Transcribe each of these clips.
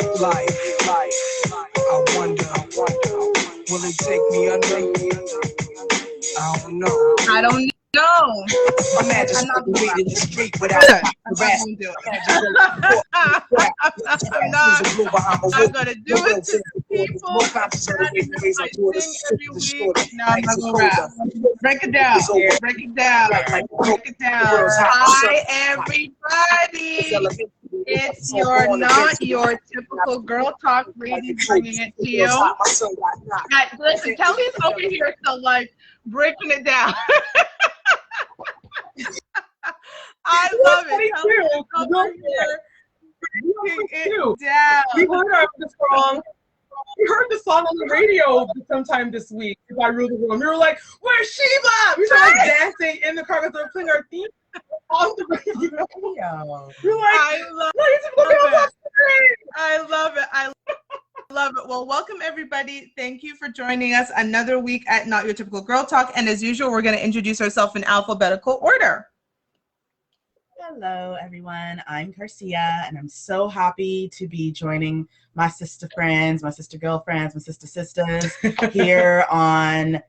Life, I wonder, will it take me under? I don't know. No. Imagine I'm not smoking gonna weed in the street without I'm not gonna do it. I'm not gonna do it to the people that sing every week. No, I'm not gonna rap. Break it down. Break it down. Break it down. Hi, everybody. It's your Not Your Typical Girl Talk lady bringing it to you. Listen, Kelly's over here still like breaking it down. I love it. Kelly's over here breaking it down. We heard the song on the radio sometime this week. If I Rule the World, we were like, "Where's Sheba?" We were like dancing in the car because they were playing our theme on the radio. We're like, I love it. I love it. Well, welcome everybody. Thank you for joining us another week at Not Your Typical Girl Talk. And as usual, we're going to introduce ourselves in alphabetical order. Hello, everyone. I'm Garcia, and I'm so happy to be joining my sister friends, my sister girlfriends, my sister sisters here on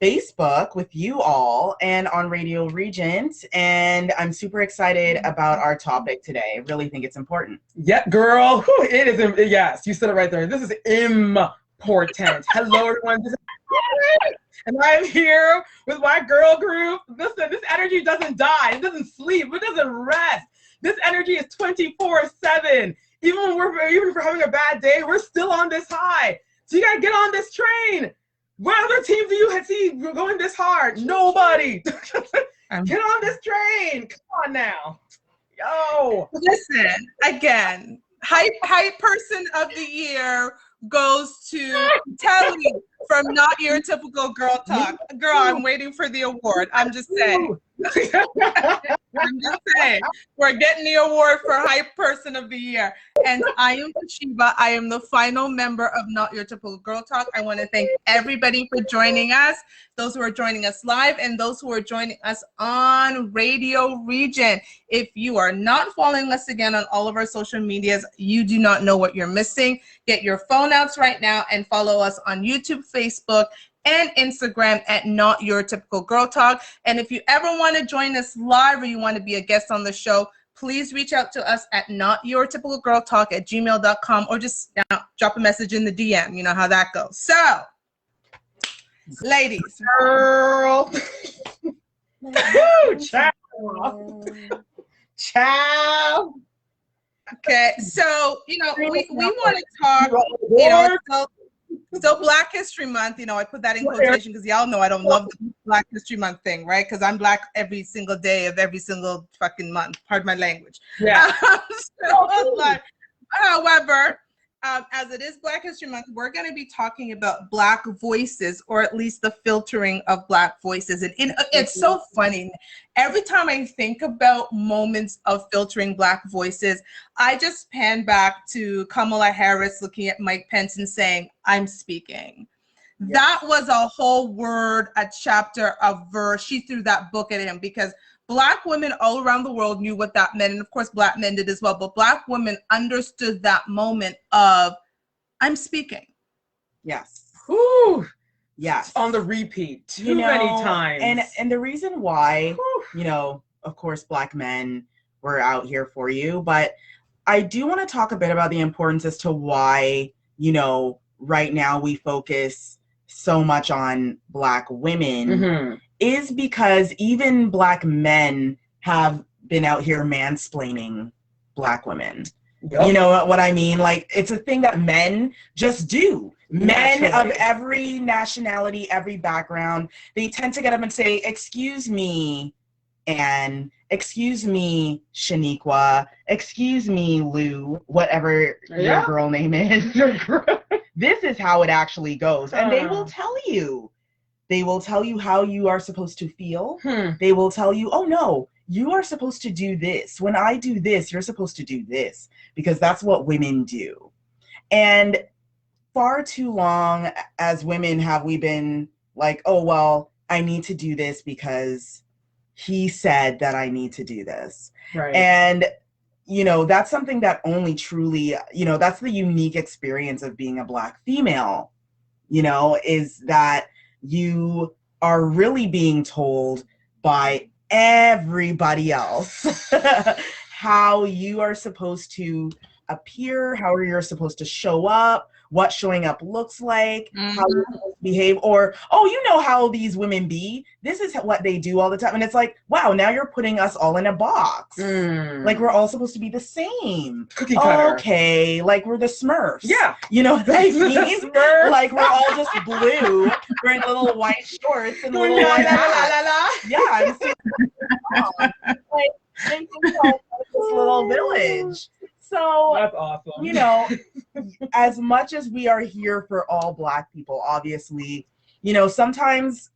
Facebook with you all and on Radio Regent. And I'm super excited about our topic today. I really think it's important. Yeah, girl. Whew, it is. Yes, you said it right there. This is important. Hello, everyone. This is and I'm here with my girl group. Listen, this energy doesn't die. It doesn't sleep. It doesn't rest. This energy is 24/7. Even if we're having a bad day, we're still on this high. So you gotta get on this train. What other team do you see going this hard? Nobody. Get on this train. Come on now. Yo. Listen, again, hype person of the year goes to Telly from Not Your Typical Girl Talk. Girl, I'm waiting for the award. I'm just saying. I'm just saying. We're getting the award for Hype Person of the Year. And I am Sheba. I am the final member of Not Your Typical Girl Talk. I want to thank everybody for joining us, those who are joining us live and those who are joining us on Radio Regent. If you are not following us again on all of our social medias, you do not know what you're missing. Get your phone outs right now and follow us on YouTube, Facebook, and Instagram at Not Your Typical Girl Talk. And if you ever want to join us live or you want to be a guest on the show, please reach out to us at notyourtypicalgirltalk@gmail.com or just drop a message in the DM. You know how that goes. So, ladies. Girl. Ciao. Okay, so, we want to talk, so Black History Month, I put that in quotation because y'all know I don't love the Black History Month thing, right? Because I'm Black every single day of every single fucking month. Pardon my language. Yeah. However, as it is Black History Month, we're going to be talking about Black voices, or at least the filtering of Black voices. And it's so funny. Every time I think about moments of filtering Black voices, I just pan back to Kamala Harris looking at Mike Pence and saying, "I'm speaking." Yes. That was a whole word, a chapter, a verse. She threw that book at him because Black women all around the world knew what that meant. And of course, Black men did as well. But Black women understood that moment of, "I'm speaking." Yes. Whew. Yes. On the repeat too many times. And the reason why, of course, Black men were out here for you. But I do want to talk a bit about the importance as to why, right now we focus so much on Black women is because even Black men have been out here mansplaining Black women. Yep. You know what I mean? Like, it's a thing that men just do. Men of every nationality, every background, they tend to get up and say, "Excuse me, Anne. Excuse me, Shaniqua. Excuse me, Lou," whatever your girl name is. This is how it actually goes. And they will tell you. They will tell you how you are supposed to feel. They will tell you, "Oh, no, you are supposed to do this. When I do this, you're supposed to do this," because that's what women do. And far too long as women have we been like, "Oh, well, I need to do this because he said that I need to do this." Right. And you know, that's something that only truly, you know, that's the unique experience of being a Black female, you know, is that you are really being told by everybody else how you are supposed to appear, how you're supposed to show up, what showing up looks like, how you're supposed to behave, or, oh, you know how these women be. This is what they do all the time. And it's like, wow, now you're putting us all in a box. Like we're all supposed to be the same. Cookie cutter. Okay, like we're the Smurfs. Yeah. You know what I mean? Like we're all just blue, wearing little white shorts and little white hats. Yeah, and so, like, think about this little village. So that's awesome. You know, as much as we are here for all Black people, obviously, you know, sometimes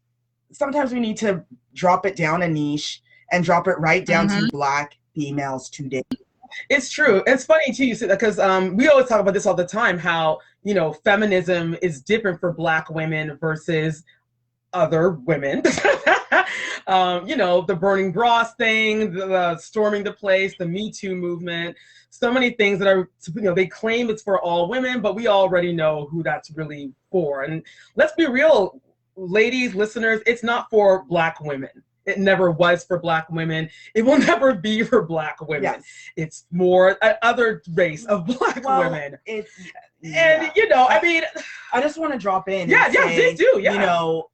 we need to drop it down a niche and drop it right down to Black females today. It's true. It's funny too, you said that, because we always talk about this all the time, how, you know, feminism is different for Black women versus other women. You know, the burning bras thing, the storming the place, the Me Too movement, so many things that are, you know, they claim it's for all women, but we already know who that's really for. And let's be real, ladies, listeners, it's not for Black women. It never was for Black women. It will never be for Black women. Yes. It's more other race of Black women. And, you know, I mean, I just want to drop in. Yeah, yeah, please do. Yeah. You know,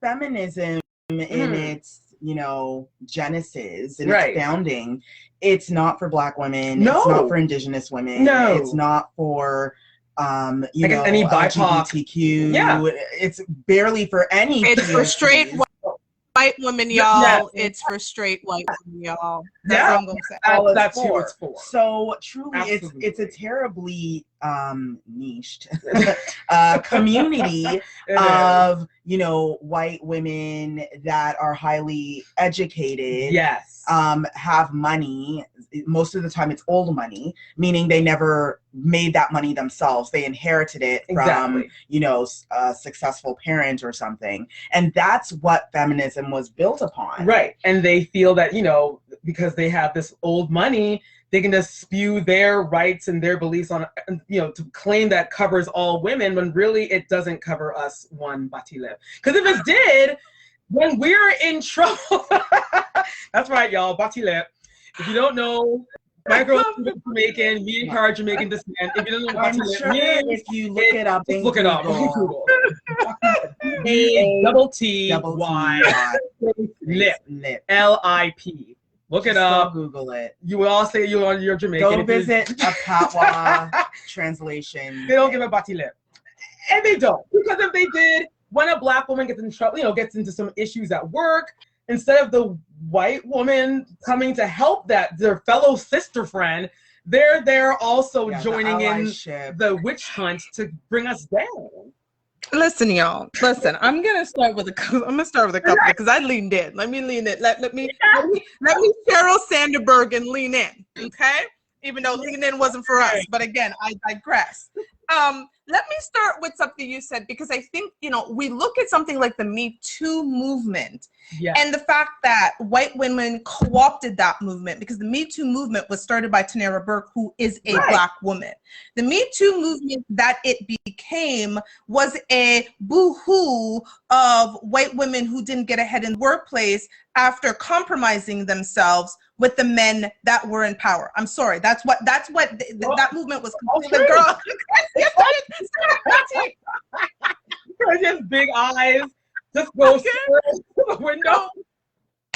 feminism in its, you know, genesis and its founding, it's not for Black women. No. It's not for Indigenous women. No. It's not for you know, any BIPOC. LGBTQ. Yeah. It's barely for any. It's for straight white women, y'all. Yeah. It's for straight white women, y'all. That's what I'm gonna say. That's who it's for. So truly, it's a terribly niched community of, you know, white women that are highly educated. Yes. Have money. Most of the time, it's old money, meaning they never made that money themselves. They inherited it from, you know, a successful parent or something. And that's what feminism was built upon. Right. And they feel that, you know, because they have this old money, they can just spew their rights and their beliefs on, you know, to claim that covers all women, when really it doesn't cover us one batile. Because if it did, then we're in trouble. That's right, y'all, batile. If you don't know, my girl's Jamaican, me and Cara Jamaican descent. If you don't know what batile means, if you look it up, look it up. Google. A-double-T-Y lip. L-I-P. Look it up. Google it. You will all say you're Jamaican. Go visit a Patois translation. They don't give a batile. And they don't. Because if they did, when a Black woman gets in trouble, you know, gets into some issues at work, instead of the white woman coming to help their fellow sister friend, they're there also joining in the witch hunt to bring us down. Listen, y'all. Listen, I'm gonna start with a couple because I leaned in. Let me lean in. Let me Sheryl Sandberg and lean in. Okay, even though lean in wasn't for us, but again, I digress. Let me start with something you said, because I think, you know, we look at something like the Me Too movement and the fact that white women co-opted that movement, because the Me Too movement was started by Tanara Burke, who is a Black woman. The Me Too movement that it became was a boo-hoo of white women who didn't get ahead in the workplace after compromising themselves with the men that were in power. I'm sorry, that's what that movement was. The girl, just big eyes, just go through the window.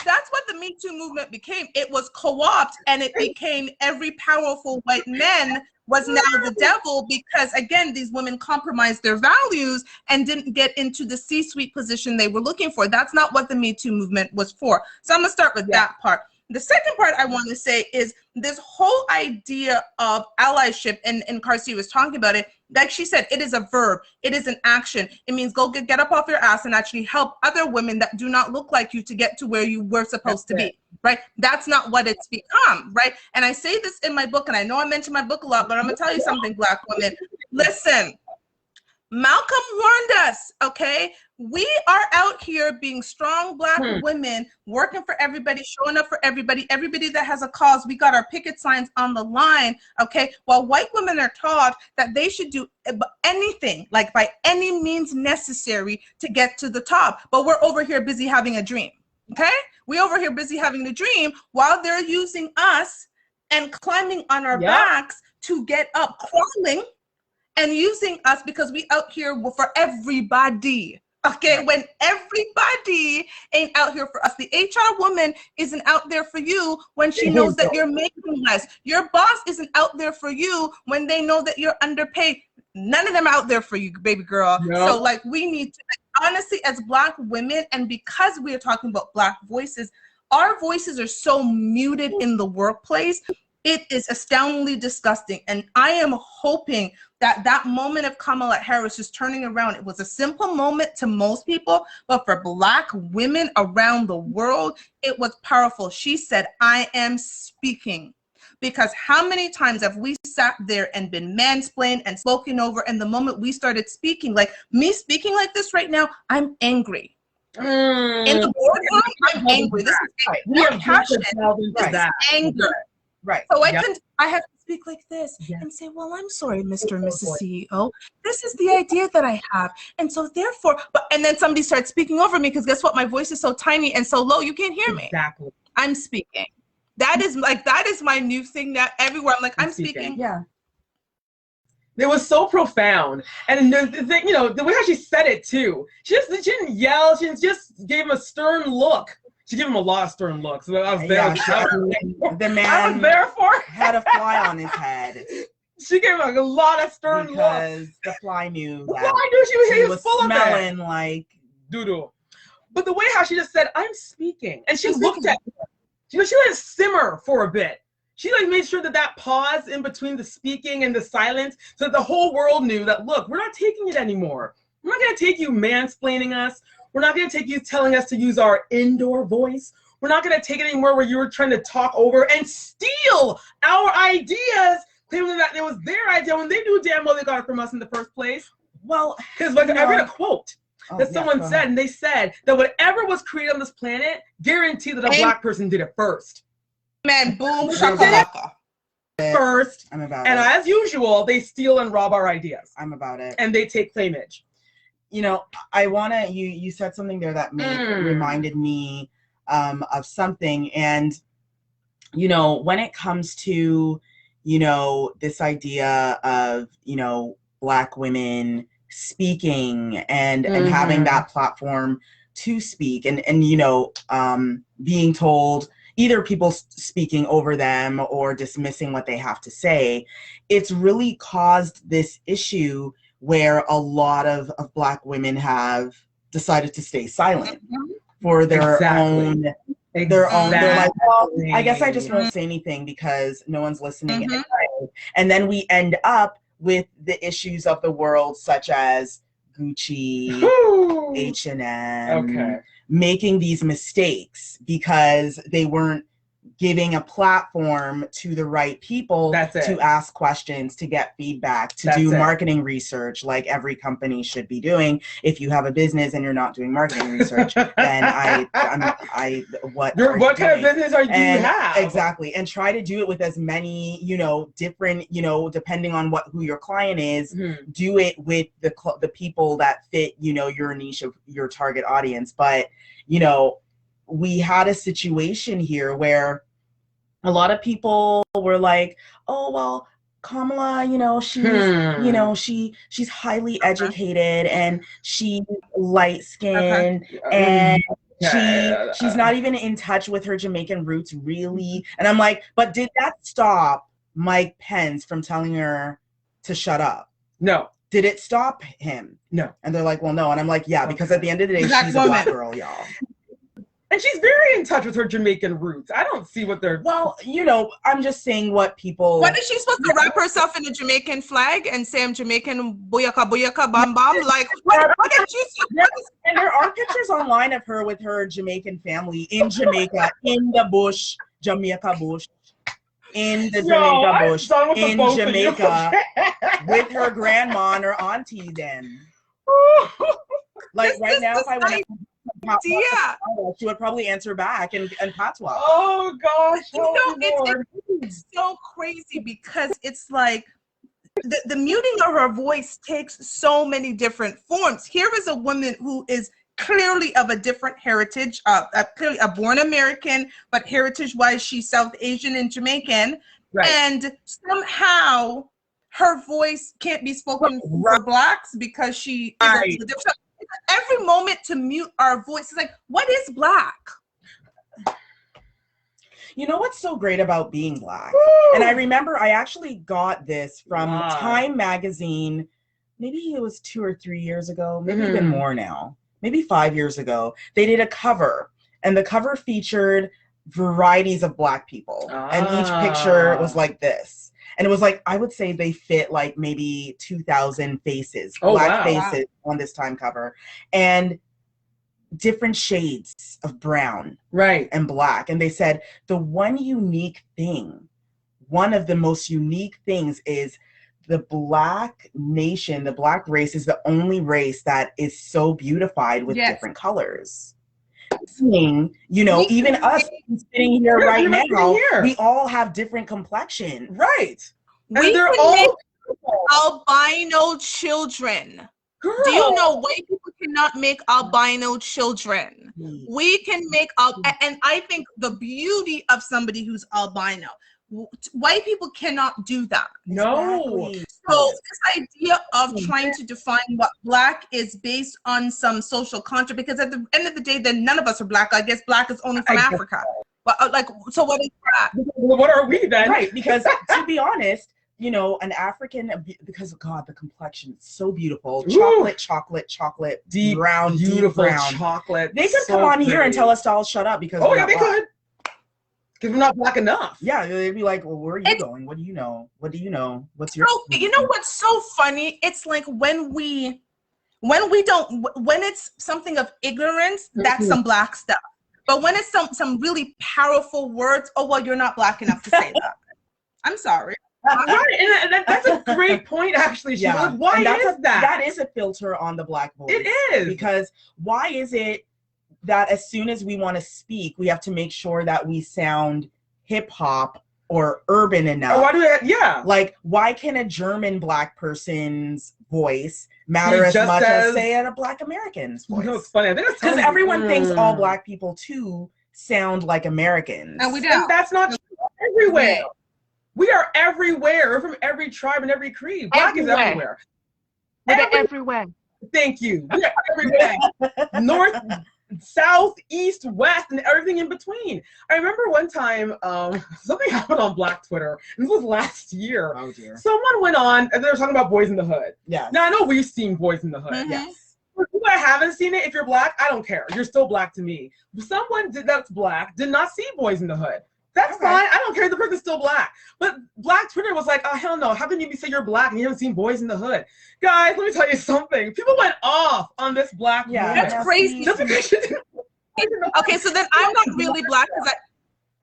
That's what the Me Too movement became. It was co-opted, and it became every powerful white man was now the devil, because again, these women compromised their values and didn't get into the C-suite position they were looking for. That's not what the Me Too movement was for. So I'm gonna start with that part. The second part I want to say is this whole idea of allyship, and Karsi was talking about it. Like she said, it is a verb. It is an action. It means go get up off your ass and actually help other women that do not look like you to get to where you were supposed to be, right? That's not what it's become, right? And I say this in my book, and I know I mention my book a lot, but I'm going to tell you something, Black women. Listen, Malcolm warned us, okay? We are out here being strong Black women, working for everybody, showing up for everybody that has a cause. We got our picket signs on the line, okay? While white women are taught that they should do anything, like by any means necessary to get to the top. But we're over here busy having a dream, okay? We over here busy having a dream while they're using us and climbing on our backs to get up, crawling, and using us because we out here for everybody. Okay, when everybody ain't out here for us. The HR woman isn't out there for you when she knows that you're making less. Your boss isn't out there for you when they know that you're underpaid. None of them out there for you, baby girl. Nope. So like we need to, honestly, as Black women, and because we are talking about Black voices, our voices are so muted in the workplace. It is astoundingly disgusting. And I am hoping that that moment of Kamala Harris just turning around, it was a simple moment to most people, but for Black women around the world, it was powerful. She said, I am speaking. Because how many times have we sat there and been mansplained and spoken over, and the moment we started speaking, like me speaking like this right now, I'm angry. In the boardroom, I'm angry. This is not passion, this is anger. Right. So I have to speak like this and say, well, I'm sorry, Mr. and Mrs. CEO. This is the idea that I have. And so therefore, and then somebody starts speaking over me because guess what? My voice is so tiny and so low, you can't hear me. Exactly. I'm speaking. That is my new thing now everywhere. I'm like, I'm speaking. Yeah. It was so profound. And the thing, the way how she said it too. She didn't yell. She just gave him a stern look. She gave him a lot of stern looks. I was there. The man I was there for it. had a fly on his head. She gave him a lot of stern looks. Because the fly knew that I knew she was full smelling of it. like doo-doo. But the way how she just said, I'm speaking. And she looked at me. She let it simmer for a bit. She made sure that pause in between the speaking and the silence so that the whole world knew that, look, we're not taking it anymore. We're not going to take you mansplaining us. We're not going to take you telling us to use our indoor voice. We're not going to take it anymore where you were trying to talk over and steal our ideas, claiming that it was their idea when they knew damn well they got it from us in the first place. well, Because I read a quote that someone said, and they said that whatever was created on this planet, guaranteed that a Black person did it first. Man, boom, shakalaka. First. I'm about and it. as usual, they steal and rob our ideas. I'm about it. And they take claimage. I want to, you said something there that reminded me of something. And, when it comes to, this idea of, Black women speaking and having that platform to speak and being told either people speaking over them or dismissing what they have to say, it's really caused this issue where a lot of Black women have decided to stay silent for their own. They're like, well, I guess I just won't say anything because no one's listening anyway. And then we end up with the issues of the world, such as Gucci, H&M, making these mistakes because they weren't giving a platform to the right people to ask questions, to get feedback, to do marketing research like every company should be doing. If you have a business and you're not doing marketing research, then what kind of business are you have? Exactly. And try to do it with as many, different, depending on who your client is, do it with the people that fit, your niche of your target audience. But, we had a situation here where a lot of people were like, oh, well, Kamala, she's highly educated and she's light skinned and she's not even in touch with her Jamaican roots, really. And I'm like, but did that stop Mike Pence from telling her to shut up? No. Did it stop him? No. And they're like, well, no. And I'm like, yeah, because at the end of the day, she's a Black girl, y'all. And she's very in touch with her Jamaican roots. I don't see what they're... Well, I'm just saying what people... What is she supposed to wrap herself in a Jamaican flag and say I'm Jamaican, booyaka, booyaka, bam, bam? Like, what is she supposed to... And there are pictures online of her with her Jamaican family in Jamaica, in the bush, Jamaica bush. in the Jamaica bush done with the in both of you. Jamaica with her grandma and her auntie then. Like right now, if I went to she would probably answer back in patois. Oh gosh. You know, it's so crazy because it's like the muting of her voice takes so many different forms. Here is a woman who is clearly of a different heritage, clearly a born American, but heritage-wise, she's South Asian and Jamaican. Right. And somehow her voice can't be spoken for Blacks because she is a different. Every moment to mute our voice is like, what is Black? You know what's so great about being Black? Woo! And I remember I actually got this from Time magazine, maybe it was 2 or 3 years ago, maybe even more now, maybe 5 years ago. They did a cover, and the cover featured varieties of Black people. And each picture was like this. And it was like, I would say they fit like maybe 2,000 faces, Black faces on this Time cover. And different shades of brown and Black. And they said the one of the most unique things is the Black nation, the Black race is the only race that is so beautified with different colors. You know, even us sitting here right now, we all have different complexions. Right. And We they're can all albino children. Girl. Do you know white people cannot make albino children? We can make and I think the beauty of somebody who's albino, white people cannot do that. No. So this idea of trying to define what Black is based on some social contract, because at the end of the day, then none of us are Black. I guess Black is only from Africa. But like, so what is that? What are we then? Right, because to be honest, you know, an African, because God, the complexion is so beautiful. Chocolate, deep brown, beautiful deep brown. chocolate. They could come on here and tell us to all shut up because they could. Because we're not Black enough. Yeah, they'd be like, well, where are you going? What do you know? What do you know? What's your... You know what's so funny? It's like when it's something of ignorance, that's some Black stuff. But when it's some really powerful words, oh, well, you're not Black enough to say that. I'm sorry. Right, and that's a great point, actually. Yeah. Like, why is that? That is a filter on the Black voice. It is. Because why is it that as soon as we want to speak, we have to make sure that we sound hip hop or urban enough? Or why do we? Like, why can a German Black person's voice matter as much as say a Black American's voice? You know, it's funny. I think because everyone thinks all Black people too sound like Americans, and we don't. And that's not true everywhere. We are everywhere. We're from every tribe and every creed. Black is everywhere. Everywhere. Thank you. We are everywhere. North, south, east, west, and everything in between. I remember one time something happened on Black Twitter. This was last year. Oh dear. Someone went on and they were talking about Boys in the Hood. Yeah. Now I know we've seen Boys in the Hood. Mm-hmm. Yes. For people that haven't seen it, if you're Black, I don't care. You're still Black to me. Someone that's Black did not see Boys in the Hood. That's fine. I don't care. The person's still Black. But Black Twitter was like, oh, hell no. How can you say you're Black and you haven't seen Boys in the Hood? Guys, let me tell you something. People went off on this Black woman. That's crazy. Just because you didn't Okay, so then I'm not really Black because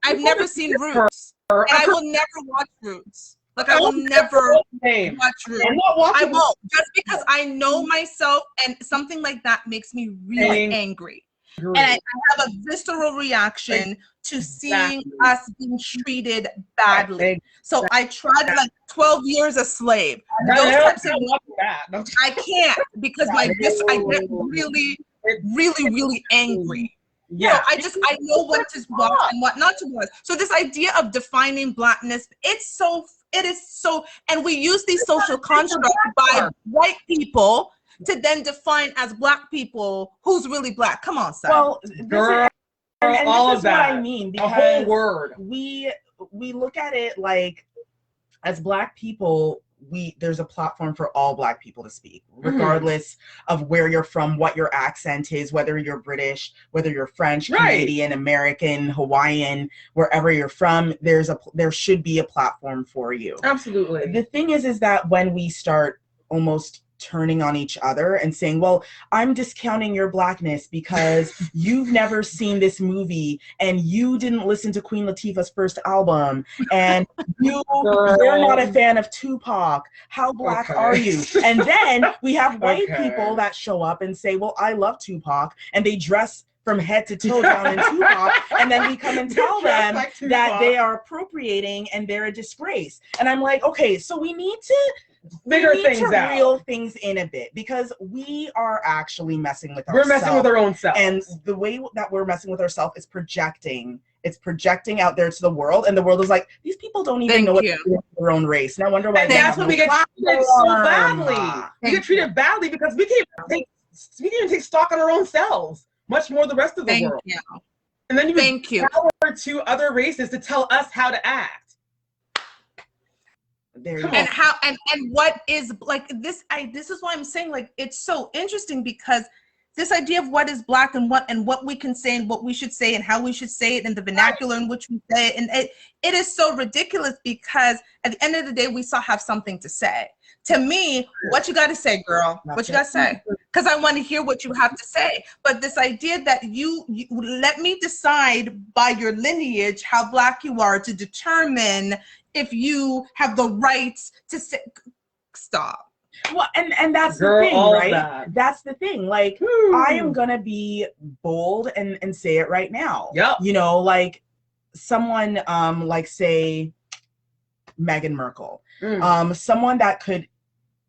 I've never seen Roots. And I will never watch Roots. Like, I will never watch Roots. I won't. Just because I know myself and something like that makes me really angry. And I have a visceral reaction to seeing us being treated badly. So I tried like 12 years a slave. Those types of I can't because I get really, really, really angry. Yeah, I know what to watch and what not to watch. So this idea of defining Blackness, it is so, and we use these social constructs by white people to then define as Black people who's really Black. Come on, Sam. Well, girl, and all this of is that. what I mean, a whole word. We look at it like, as Black people, there's a platform for all Black people to speak, regardless of where you're from, what your accent is, whether you're British, whether you're French, Canadian, American, Hawaiian, wherever you're from, there should be a platform for you. Absolutely. The thing is that when we start almost turning on each other and saying, well, I'm discounting your blackness because you've never seen this movie and you didn't listen to Queen Latifah's first album and you're not a fan of Tupac. How black are you? And then we have white people that show up and say, well, I love Tupac, and they dress from head to toe down in Tupac, and then we come and tell them that they are appropriating and they're a disgrace. And I'm like, okay, so we need to reel things in a bit, because we are actually messing with ourselves. We're messing with our own self. And the way that we're messing with ourselves is projecting. It's projecting out there to the world, and the world is like, these people don't even know what to do with their own race. No wonder why. And that's when we get treated so badly. We get treated badly because we can't even take stock on our own selves, much more the rest of the world. You. And then you give power to other races to tell us how to act. And how and what is like this? This is why I'm saying, like, it's so interesting, because this idea of what is black and what we can say and what we should say and how we should say it and the vernacular in which we say it, and it is so ridiculous, because at the end of the day we still have something to say. To me, what you got to say, girl? What you got to say? Because I want to hear what you have to say. But this idea that you let me decide by your lineage how black you are to determine if you have the rights to say, stop. Well, and that's the thing, right? That's the thing. Like, I am gonna be bold and say it right now. Yep. You know, like someone like, say, Meghan Markle, someone that could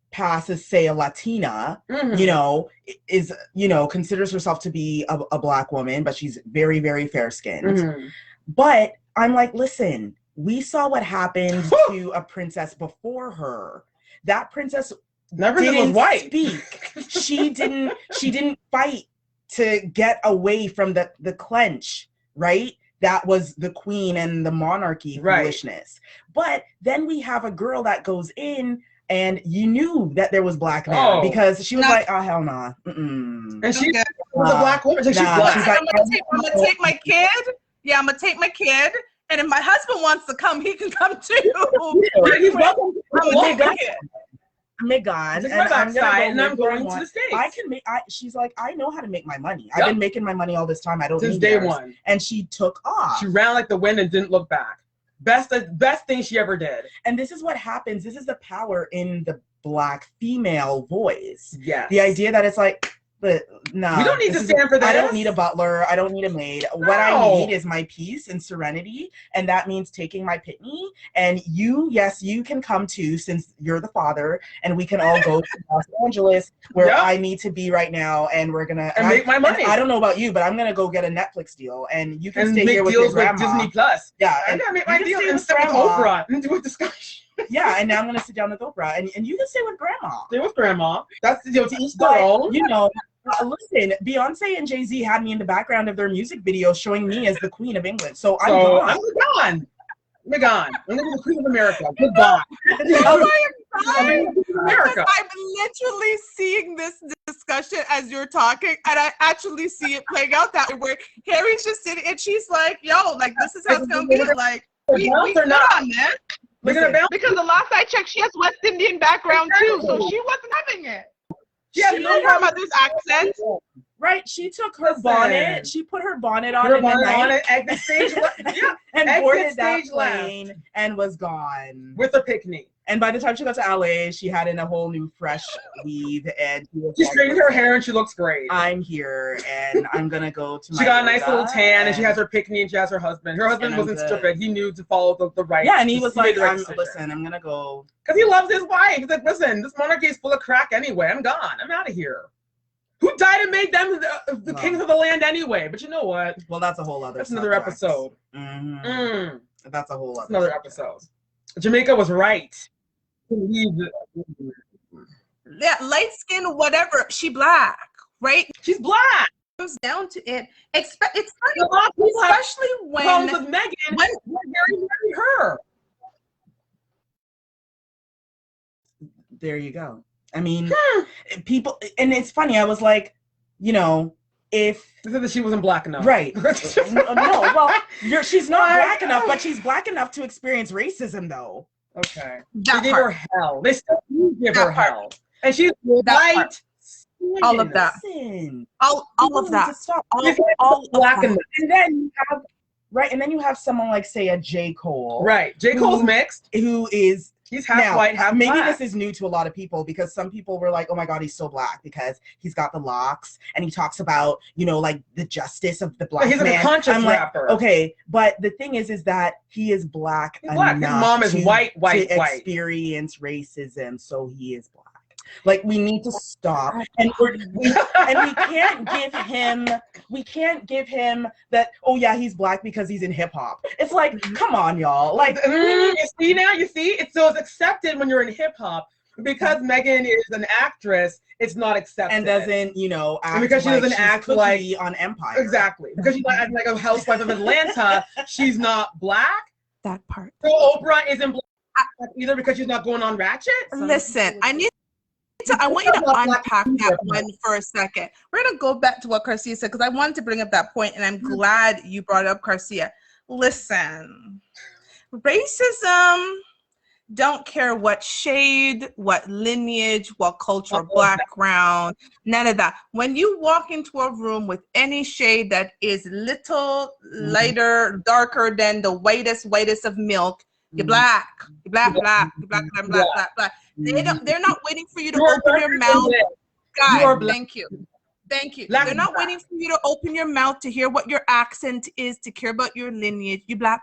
pass as, say, a Latina, you know, is, you know, considers herself to be a black woman, but she's very, very fair skinned. But I'm like, listen, we saw what happened to a princess before her. That princess didn't speak. She didn't fight to get away from the clench, right? That was the queen and the monarchy foolishness. But then we have a girl that goes in, and you knew that there was black there because she was like, oh, hell nah. And she was a black woman. She's black. She's like, I'm gonna take my kid. Yeah, I'm gonna take my kid. And if my husband wants to come, he can come too. He's welcome. I'm gonna take my kid. Meghan, and I'm going to the States. She's like, I know how to make my money. I've been making my money all this time. I don't since day one. And she took off. She ran like the wind and didn't look back. Best thing she ever did. And this is what happens. This is the power in the black female voice. Yes. The idea that it's like, but no, we don't need to stand for this. I don't need a butler. I don't need a maid. No. What I need is my peace and serenity, and that means taking my pitney. And you, yes, you can come too, since you're the father, and we can all go to Los Angeles, where I need to be right now, and we're gonna make my money. I don't know about you, but I'm gonna go get a Netflix deal, and you can stay here with your grandma. With Disney Plus. Yeah, I gotta make my deal and stay with Oprah and do a discussion. Yeah, and now I'm gonna sit down with Oprah, and you can stay with grandma. Stay with grandma. That's to each their own. You know, listen, Beyonce and Jay-Z had me in the background of their music video, showing me as the Queen of England. So I'm gone. I'm gonna be the Queen of America. Goodbye. America. I'm literally seeing this discussion as you're talking, and I actually see it playing out that way, where Harry's just sitting, and she's like, "Yo, like this is how it's gonna be." Like, we not on that. Because the last I checked, she has West Indian background too, so she wasn't having it. She has no her mother's accent. Right, she took her bonnet. She put her bonnet on in the night, exit stage, and boarded that plane and was gone with her picnic. And by the time she got to LA, she had in a whole new fresh weave, and she straightened her hair and she looks great. I'm here, and I'm gonna go to my She got a nice little tan, and she has her picnic, and she has her husband. Her husband wasn't stupid. He knew to follow the right. Yeah, and he was like, listen, I'm gonna go. Because he loves his wife. He's like, listen, this monarchy is full of crack anyway. I'm gone. I'm out of here. Who died and made them the kings of the land anyway? But you know what? Well, that's a whole other. That's another episode. That's a whole other. Another episode. Jamaica was right. Yeah, light skin, whatever. She black, right? She's black. Comes down to it. It's funny, especially when with Meghan, when Harry married her. There you go. I mean, people, and it's funny. I was like, you know, if they said that she wasn't black enough, right? No, well, she's not black enough, but she's black enough to experience racism, though. Okay, they gave her hell. They still give her hell. And she's white. All of that. Listen, all of that. Stop. All Black of that. And then you have and then you have someone like, say, a J. Cole. Right. J. Cole's mixed. Who is he's half white, half maybe black. this is new to a lot of people because some people were like, oh my God, he's so black because he's got the locks and he talks about, like the justice of the black he's man. He's a conscious I'm rapper. Like, okay, but the thing is that he is black. He's black. His mom is white. To experience racism, so he is black. Like, we need to stop, and we can't give him that. Oh yeah, he's black because he's in hip hop. It's like, come on, y'all. Like, you see, it's accepted when you're in hip hop. Because Megan is an actress, it's not accepted. And doesn't, act and because she like doesn't act like on Empire. Exactly. Because she's like a housewife of Atlanta, she's not black. That part. So Oprah isn't black either because she's not going on Ratchet. Listen, I want you to unpack that one for a second. We're going to go back to what Garcia said because I wanted to bring up that point, and I'm glad you brought up Garcia. Listen, racism don't care what shade, what lineage, what cultural background, none of that. When you walk into a room with any shade that is little lighter, darker than the whitest of milk, you're black. You're black. They're not waiting for you to open your mouth. Guys, thank you. They're not waiting for you to open your mouth to hear what your accent is, to care about your lineage. You black.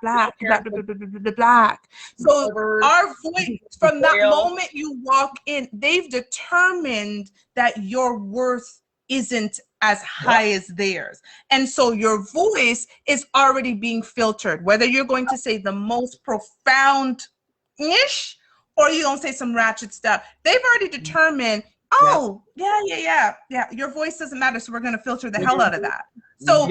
So our voice, from that moment you walk in, they've determined that your worth isn't as high as theirs. And so your voice is already being filtered, whether you're going to say the most profound-ish or you're going to say some ratchet stuff. They've already determined, oh, yeah. Your voice doesn't matter, so we're going to filter the hell out of that. So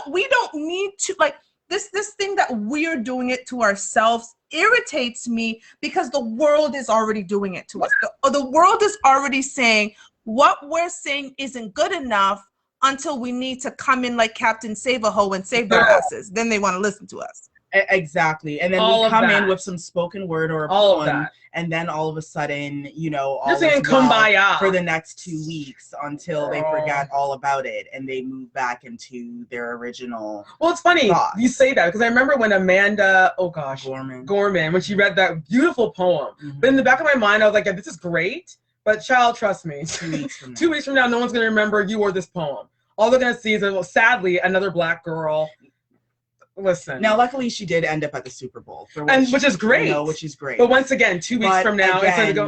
we don't need to, like, this thing that we're doing it to ourselves irritates me because the world is already doing it to us. The world is already saying what we're saying isn't good enough until we need to come in like Captain Save-A-Ho and save their asses. Then they want to listen to us. Exactly. And then we come in with some spoken word or a poem, and then all of a sudden, all is kumbaya for the next 2 weeks until they forget all about it and they move back into their original. Well, it's funny you say that because I remember when Amanda, Gorman, when she read that beautiful poem. But in the back of my mind, I was like, yeah, this is great, but child, trust me, 2 weeks from now, 2 weeks from now, no one's going to remember you or this poem. All they're going to see is, sadly, another black girl. Listen. Now, luckily, she did end up at the Super Bowl, which is great. Which is great. But once again, 2 weeks from now,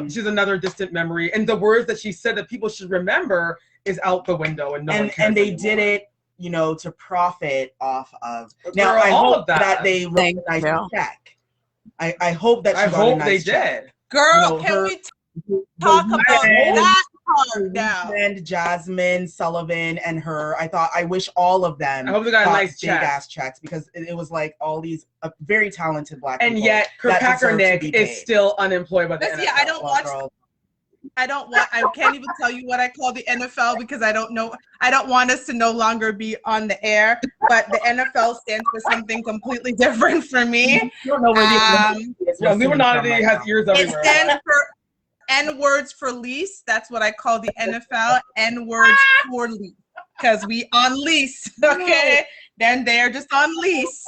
she's another distant memory, and the words that she said that people should remember is out the window, and they did it, to profit off of. Now, I hope that they wrote a nice check. I hope that she got a nice check. Girl, can we talk about that part now? And Jasmine Sullivan and her, I wish all of them I hope they got a nice big ass checks because it was like all these very talented black and people. And yet, Kaepernick is still unemployed by the NFL. Yeah, I can't even tell you what I call the NFL because I don't know. I don't want us to no longer be on the air, but the NFL stands for something completely different for me. I don't know where Illuminati has ears everywhere. It stands for N-words for lease. That's what I call the NFL. N-words for lease. Because we on lease, okay? Then they're just on lease.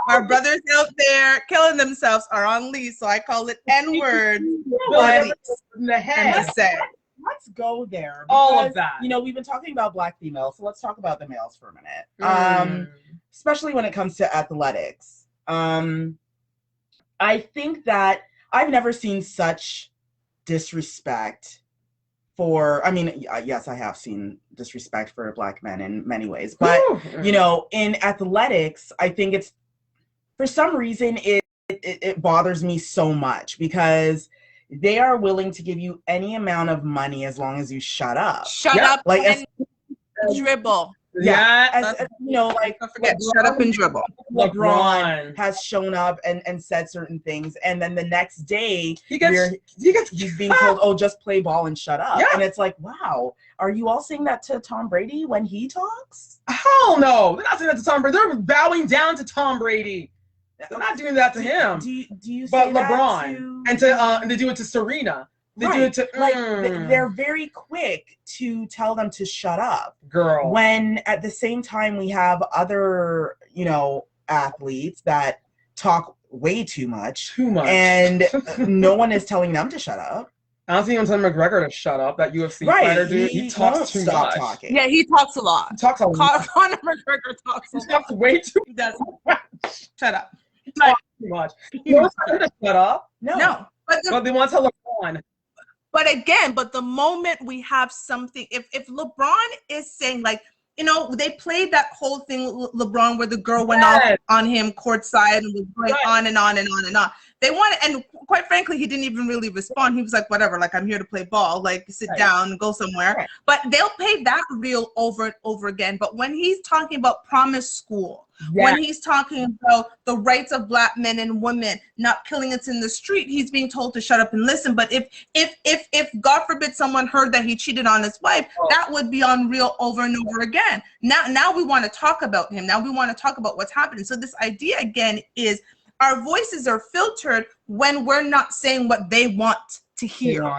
Our brothers out there killing themselves are on lease, so I call it N-words for lease. Let's go there. Because, all of that. We've been talking about black females, so let's talk about the males for a minute. Especially when it comes to athletics. I think that I've never seen such disrespect yes, I have seen disrespect for black men in many ways, but in athletics, I think it's, for some reason, it bothers me so much because they are willing to give you any amount of money as long as you shut up. Shut up and dribble. Yeah, forget, shut up and dribble. LeBron has shown up and said certain things, and then the next day he's being told, "Oh, just play ball and shut up." Yeah. And it's like, wow, are you all saying that to Tom Brady when he talks? Hell no, they're not saying that to Tom Brady. They're bowing down to Tom Brady. They're not doing that to him. Do you? But LeBron and they do it to Serena. They do it to they're very quick to tell them to shut up. Girl. When at the same time we have other, athletes that talk way too much. And no one is telling them to shut up. I don't think I'm telling McGregor to shut up, that UFC fighter dude. He talks too much. Talking. Yeah, he talks a lot. He talks a lot. Conor McGregor talks a lot. He talks way too much. Shut up. He talks too much. You don't tell him to shut up. No. But they want to tell LeBron. But again, the moment we have something, if LeBron is saying, like, they played that whole thing with LeBron where the girl went off on him courtside and was going on and on and on and on. They wanted, and quite frankly, he didn't even really respond. He was like, whatever, like, I'm here to play ball, like, sit down and go somewhere. Right. But they'll play that reel over and over again. But when he's talking about promise school, when he's talking about the rights of Black men and women, not killing us in the street, he's being told to shut up and listen. But if God forbid someone heard that he cheated on his wife, that would be on reel over and over again. Now we want to talk about him. Now we want to talk about what's happening. So this idea again is our voices are filtered when we're not saying what they want to hear.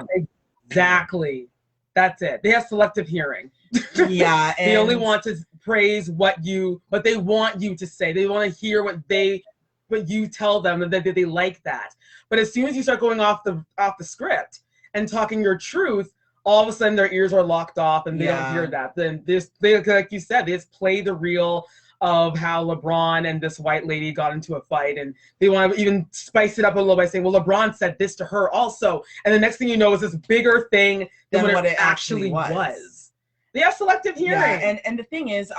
Exactly. That's it. They have selective hearing. Yeah. They only want to praise what they want you to say. They want to hear what you tell them, and that they like that. But as soon as you start going off the script and talking your truth, all of a sudden their ears are locked off and they don't hear that. Then they, like you said, they just play the reel of how LeBron and this white lady got into a fight, and they want to even spice it up a little by saying, well, LeBron said this to her also. And the next thing you know is this bigger thing than what it actually was. They have selective hearing. Yeah, and the thing is,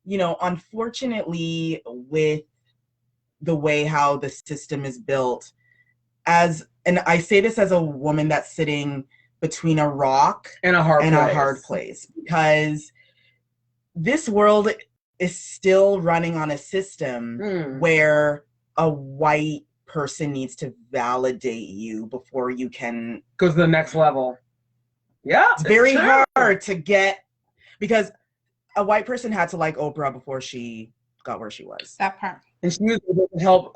unfortunately, with the way how the system is built, and I say this as a woman that's sitting between a rock and a hard place, because this world is still running on a system where a white person needs to validate you before you can go to the next level. Yeah, it's very hard to get, because a white person had to like Oprah before she got where she was. That part. And she was able to help,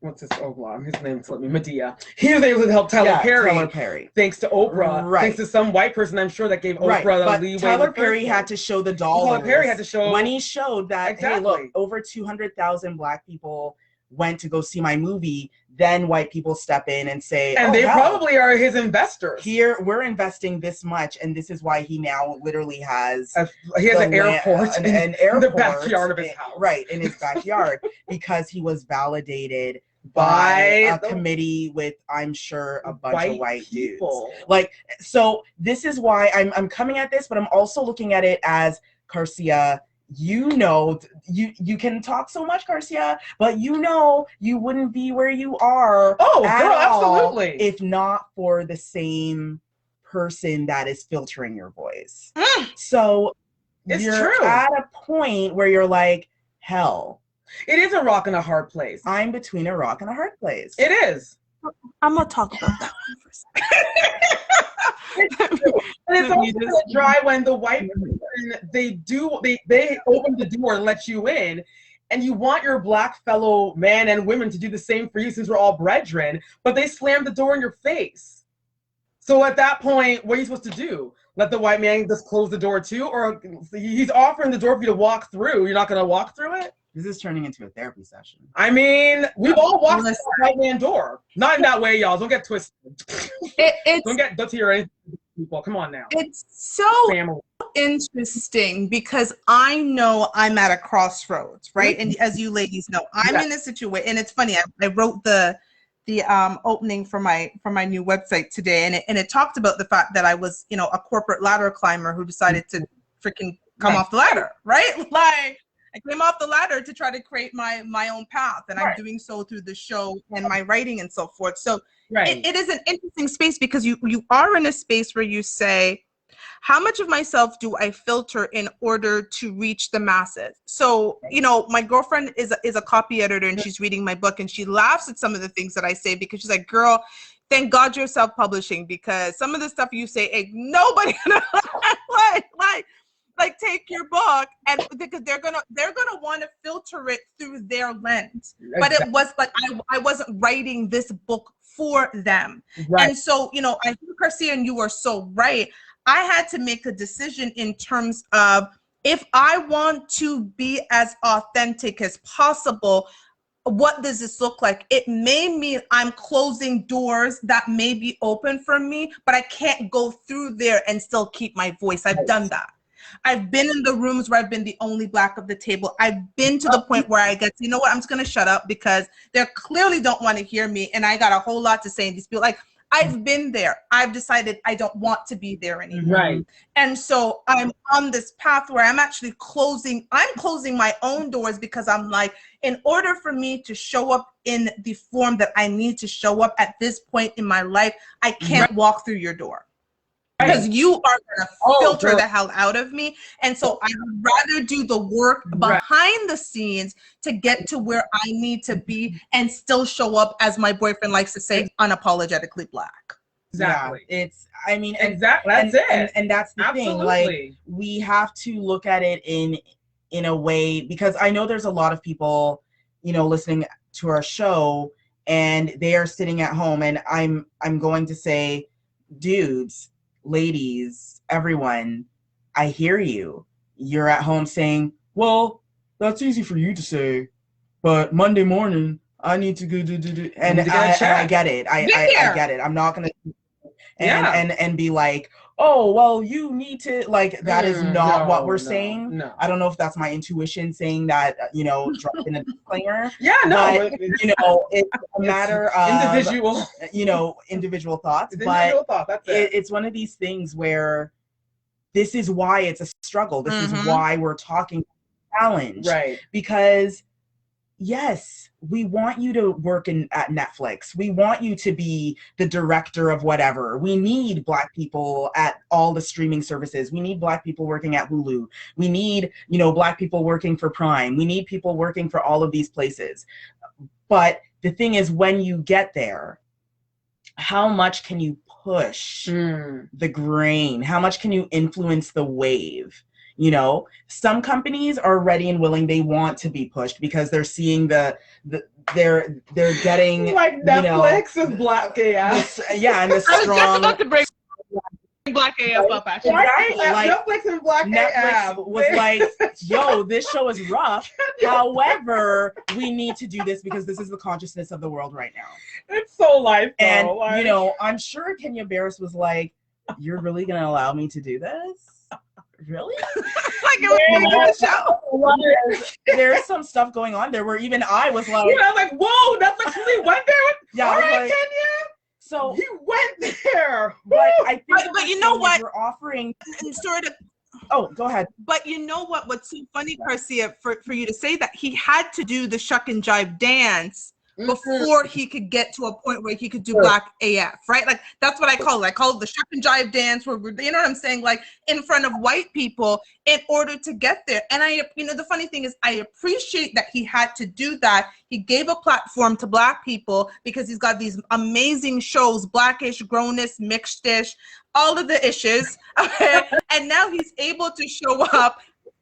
what's his, his name slipped me, Medea. He was able to help Tyler Perry. Thanks to Oprah. Right. Thanks to some white person, I'm sure, that gave Oprah the leeway. Tyler Perry had to show the dollars. Tyler Perry had to show. When he showed that, hey, look, over 200,000 Black people went to go see my movie, then white people step in and say, and they probably are his investors. Here, we're investing this much, and this is why he now literally has an airport in the backyard of his house. Right, in his backyard, because he was validated by a committee with, I'm sure, a bunch of white dudes. Like, so this is why I'm coming at this, but I'm also looking at it as, Garcia, you can talk so much, Garcia, but you wouldn't be where you are. Oh, girl, absolutely. If not for the same person that is filtering your voice. So you're at a point where you're like, hell. It is a rock and a hard place. I'm between a rock and a hard place. It is. I'm gonna talk about that one for a second. And it's also dry when the white person, they open the door and let you in, and you want your Black fellow men and women to do the same for you, since we're all brethren, but they slam the door in your face. So at that point, what are you supposed to do? Let the white man just close the door too? Or he's offering the door for you to walk through. You're not going to walk through it? This is turning into a therapy session. I mean, we've all walked through the white man door. Not in that way, y'all. Don't get twisted. Don't hear anything. People, come on now. It's so interesting, because I know I'm at a crossroads, right? And as you ladies know, I'm in a situation, and it's funny. I wrote the opening for my new website today, and it talked about the fact that I was, a corporate ladder climber who decided to freaking come off the ladder, right? Like, I came off the ladder to try to create my own path, and I'm doing so through the show and my writing and so forth. So it is an interesting space, because you are in a space where you say, how much of myself do I filter in order to reach the masses? So, my girlfriend is a copy editor, and she's reading my book, and she laughs at some of the things that I say, because she's like, girl, thank God you're self-publishing, because some of the stuff you say, ain't nobody like. like take your book, and because they're gonna want to filter it through their lens. But it was like I wasn't writing this book for them. Right. And so, you know, I think, Garcia, and you are so right. I had to make a decision in terms of, if I want to be as authentic as possible, what does this look like? It may mean I'm closing doors that may be open for me, but I can't go through there and still keep my voice. I've done that. I've been in the rooms where I've been the only Black of the table. I've been to the point where I get, you know what, I'm just going to shut up because they clearly don't want to hear me. And I got a whole lot to say. And these people, like, I've been there. I've decided I don't want to be there anymore. Right. And so I'm on this path where I'm actually closing my own doors, because I'm like, in order for me to show up in the form that I need to show up at this point in my life, I can't walk through your door. Because you are going to filter the hell out of me. And so I would rather do the work behind the scenes to get to where I need to be and still show up, as my boyfriend likes to say, unapologetically Black. Exactly. Yeah, it's, I mean, exactly. That's it. And that's the thing. Like, we have to look at it in a way, because I know there's a lot of people, you know, listening to our show, and they are sitting at home, and I'm going to say, dudes, ladies, everyone, I hear you. You're at home saying, well, that's easy for you to say, but Monday morning I need to go do. And I get it. I get it. I'm not gonna and be like, oh, well, you need to, like, that is not what we're saying. No. I don't know if that's my intuition saying that, you know, drop in a disclaimer. Yeah, no. But, you know, it's a matter of individual, you know, individual thoughts. It's one of these things where this is why it's a struggle. This is why we're talking challenge. Right. Because yes, we want you to work at Netflix. We want you to be the director of whatever. We need Black people at all the streaming services. We need Black people working at Hulu. We need, you know, Black people working for Prime. We need people working for all of these places. But the thing is, when you get there, how much can you push the grain? How much can you influence the wave? You know, some companies are ready and willing. They want to be pushed because they're seeing they're getting, like, Netflix is Black AF. And the strong. I was just about to bring Black AF up, actually. Exactly. Like, Netflix and Black AF was like, yo, this show is rough. However, we need to do this because this is the consciousness of the world right now. It's so life, though. And like, you know, I'm sure Kenya Barris was like, you're really gonna allow me to do this? Really? Like, it was the show. There's some stuff going on there where even I was like, you know, like, whoa, Netflix really went there? Yeah, all right, like, Kenya. So you went there. But I think but you know what? You're offering sort of. Oh, go ahead. But you know what? What's so funny, Garcia, for you to say that he had to do the shuck and jive dance before he could get to a point where he could do Black AF, right? Like, that's what I call it. I call it the shuck and jive dance, where we're, you know what I'm saying, like, in front of white people in order to get there. And you know, the funny thing is, I appreciate that he had to do that. He gave a platform to Black people because he's got these amazing shows, Blackish, Grownish, Mixedish, all of the issues. Okay? And now he's able to show up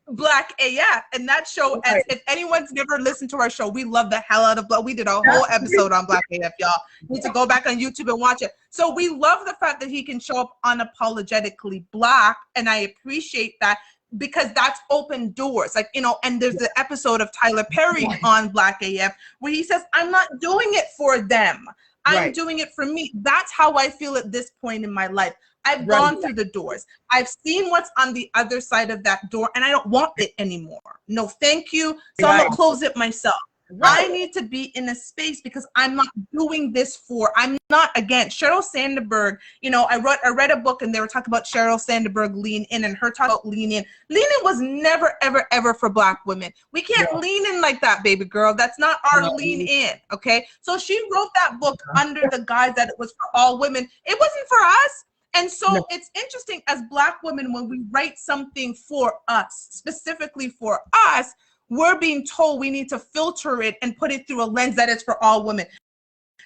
Black AF, and that show, as if anyone's never listened to our show, we love the hell out of Black. We did a whole episode on Black AF, y'all. You need to go back on YouTube and watch it. So we love the fact that he can show up unapologetically Black, and I appreciate that, because that's open doors. Like, you know, and there's the episode of Tyler Perry on Black AF where he says, I'm not doing it for them. I'm doing it for me. That's how I feel at this point in my life. I've gone through the doors. I've seen what's on the other side of that door, and I don't want it anymore. No, thank you. So I'm gonna close it myself. I need to be in a space because I'm not doing this I'm not, again, Sheryl Sandberg, you know, I read a book and they were talking about Sheryl Sandberg lean in, and her talk about lean in. Lean in was never, ever, ever for Black women. We can't lean in like that, baby girl. That's not our lean in, okay? So she wrote that book under the guise that it was for all women. It wasn't for us. And so it's interesting, as Black women, when we write something for us, specifically for us, we're being told we need to filter it and put it through a lens that is for all women.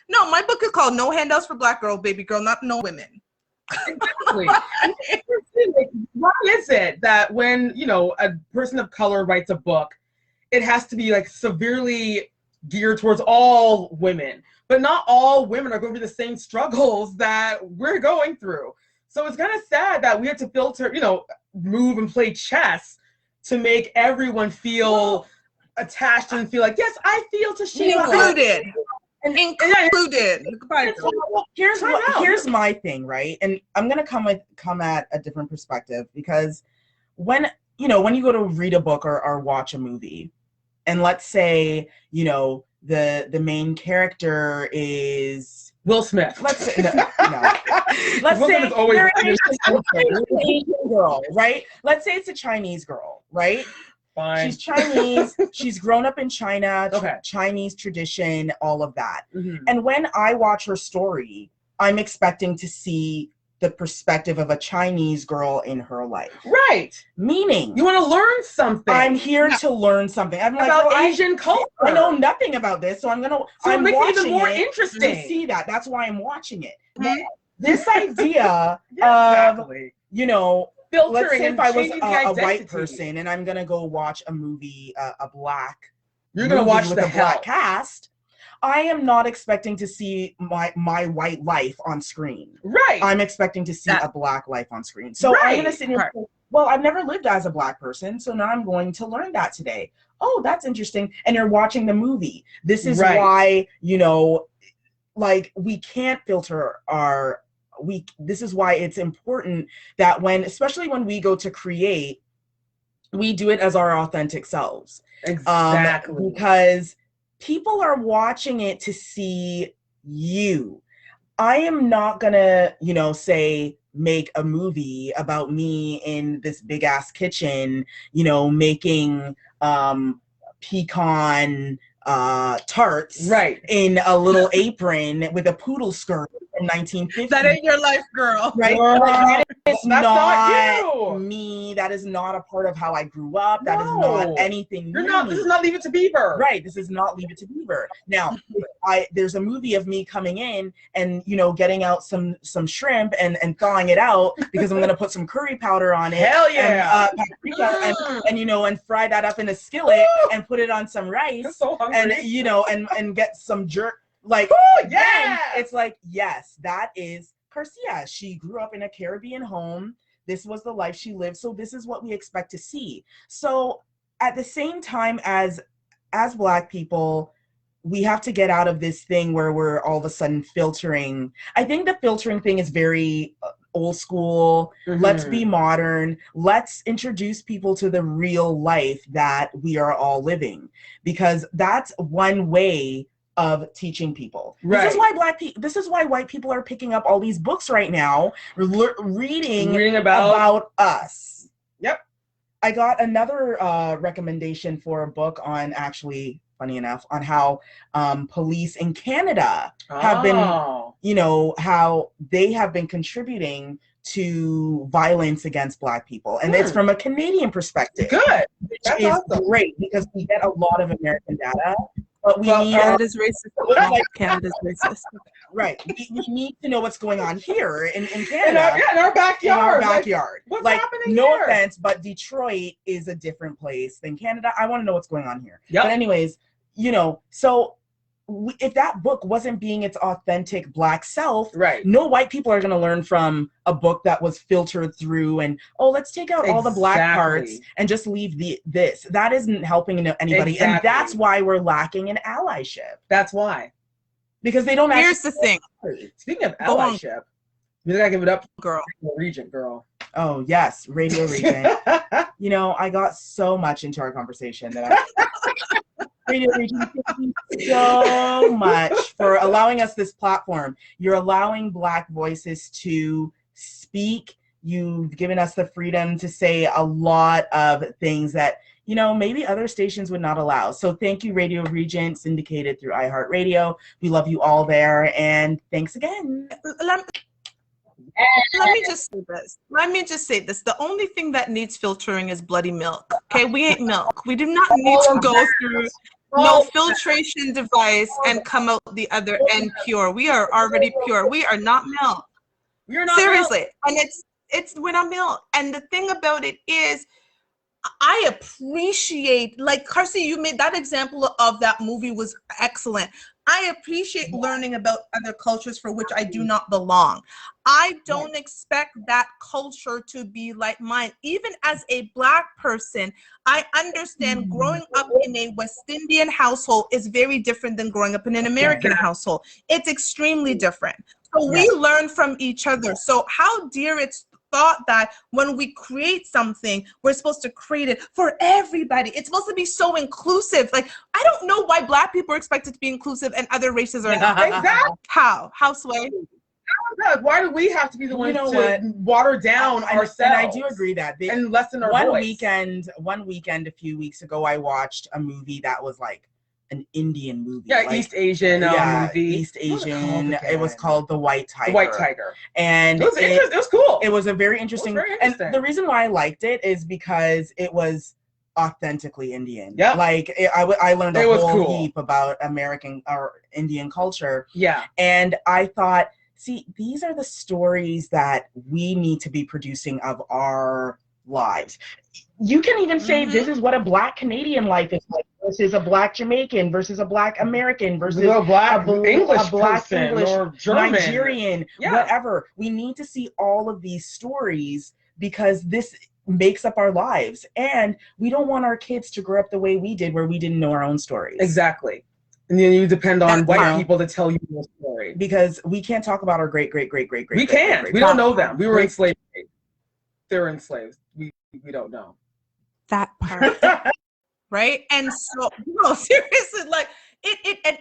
No, my book is called No Handouts for Black Girl, Baby Girl, not no women. Exactly. Why is it that when, a person of color writes a book, it has to be like severely geared towards all women, but not all women are going through the same struggles that we're going through. So it's kind of sad that we have to filter, move and play chess to make everyone feel attached and feel like, yes, I feel Tashima. Included. Included. Here's my thing, right? And I'm gonna come at a different perspective, because when you go to read a book or watch a movie, and let's say the main character is Will Smith. Let's say let's say they're an Asian girl, right? Let's say it's a Chinese girl, right? Fine. She's Chinese. She's grown up in China, Okay. Chinese tradition, all of that. Mhm. And when I watch her story, I'm expecting to see the perspective of a Chinese girl in her life. Right. Meaning, You want to learn something. I'm here to learn something. I'm like, about well, Asian culture. I know nothing about this, so I'm make it even watching more it interesting to see that. That's why I'm watching it. Mhm. This idea Exactly. let's Filtering say if and I was changing the a white identity. person and I'm gonna go watch a movie, a black You're gonna movie watch with the a black hell. cast, I am not expecting to see my white life on screen. Right. I'm expecting to see a black life on screen. So I'm gonna Right. sit here. Well, I've never lived as a black person, so now I'm going to learn that today. Oh, that's interesting. And you're watching the movie. This is Right. why, like, we can't filter this is why it's important that especially when we go to create, we do it as our authentic selves. Exactly. Because people are watching it to see you. I am not gonna, say make a movie about me in this big ass kitchen, making pecan tarts Right. in a little apron with a poodle skirt in 1950. That ain't your life, girl. Right? Girl, That is that's not you. me. That is not a part of how I grew up. That is not No. anything. You're not. This is not Leave It to Beaver. Right. This is not Leave It to Beaver. Now, there's a movie of me coming in and getting out some shrimp and thawing it out because I'm gonna put some curry powder on it. Hell yeah. And, paprika and fry that up in a skillet and put it on some rice. I'm so hungry. And and get some jerk. Like, yeah. It's like, yes, that is Garcia. She grew up in a Caribbean home. This was the life she lived. So this is what we expect to see. So at the same time as Black people, we have to get out of this thing where we're all of a sudden filtering. I think the filtering thing is very old school. Mm-hmm. Let's be modern. Let's introduce people to the real life that we are all living, because that's one way of teaching people. Right. This is why white people are picking up all these books right now, reading about us. Yep. I got another recommendation for a book on, actually, funny enough, on how police in Canada have been, how they have been contributing to violence against Black people. And it's from a Canadian perspective. Good. Which That's is awesome. great, because we get a lot of American data. But we need Canada's racist. Canada's racist. Right. We need to know what's going on here in Canada. In our backyard. In our backyard. What's happening no here? offense, but Detroit is a different place than Canada. I want to know what's going on here. Yep. But anyways, so if that book wasn't being its authentic Black self, right, no white people are going to learn from a book that was filtered through and, let's take out all the Black parts and just leave this. That isn't helping anybody. Exactly. And that's why we're lacking in allyship. That's why. Because they don't Here's the thing. Speaking of allyship, we gotta give it up, girl. Regent girl. Oh yes, Radio Regent. I got so much into our conversation that Radio Regent, thank you so much for allowing us this platform. You're allowing Black voices to speak. You've given us the freedom to say a lot of things that, maybe other stations would not allow. So thank you, Radio Regent, syndicated through iHeartRadio. We love you all there. And thanks again. Let me just say this. The only thing that needs filtering is bloody milk. Okay, we ain't milk. We do not need to go through no filtration device and come out the other end pure. We are already pure. We are not milk. We are not seriously, and it's we're not milk. And the thing about it is, I appreciate, like Carson, you made that example of that movie was excellent. I appreciate learning about other cultures for which I do not belong. I don't expect that culture to be like mine. Even as a Black person, I understand growing up in a West Indian household is very different than growing up in an American household. It's extremely different. So we learn from each other. So how dear it's thought that when we create something, we're supposed to create it for everybody. It's supposed to be so inclusive. Like, I don't know why Black people are expected to be inclusive and other races are not. Exactly. How Sway? Why do we have to be the ones to water down ourselves? And I do agree that and lessen our voice. One weekend a few weeks ago, I watched a movie that was like an Indian movie. Yeah, like, East Asian movie. East Asian. It was called The White Tiger. The White Tiger. And it was cool. It was a very interesting. And the reason why I liked it is because it was authentically Indian. Yeah. Like I learned a whole heap about American or Indian culture. Yeah. And I thought, see, these are the stories that we need to be producing of our lives. You can even say this is what a Black Canadian life is like versus a Black Jamaican versus a Black American versus a Black English or German, Nigerian, whatever. We need to see all of these stories because this makes up our lives, and we don't want our kids to grow up the way we did, where we didn't know our own stories. Exactly. And then you depend on white people to tell you your story, because we can't talk about our great. We can't. We don't know them. We were enslaved. They're enslaved. We don't know that part. Right? And so, no, seriously, like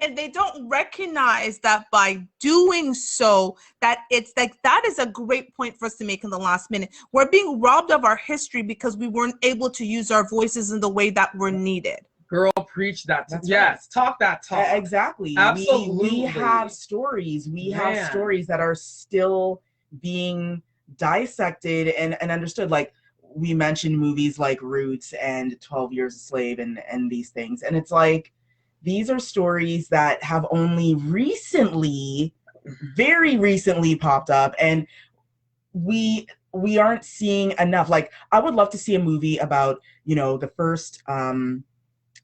and they don't recognize that by doing so, that it's like, that is a great point for us to make in the last minute. We're being robbed of our history because we weren't able to use our voices in the way that were needed. Girl, preach that. Yes, talk that talk. Exactly. Absolutely. We have stories. We have stories that are still being dissected and understood. Like, we mentioned movies like Roots and 12 Years a Slave and these things. And it's like, these are stories that have only recently, very recently popped up. And we aren't seeing enough. Like, I would love to see a movie about, the first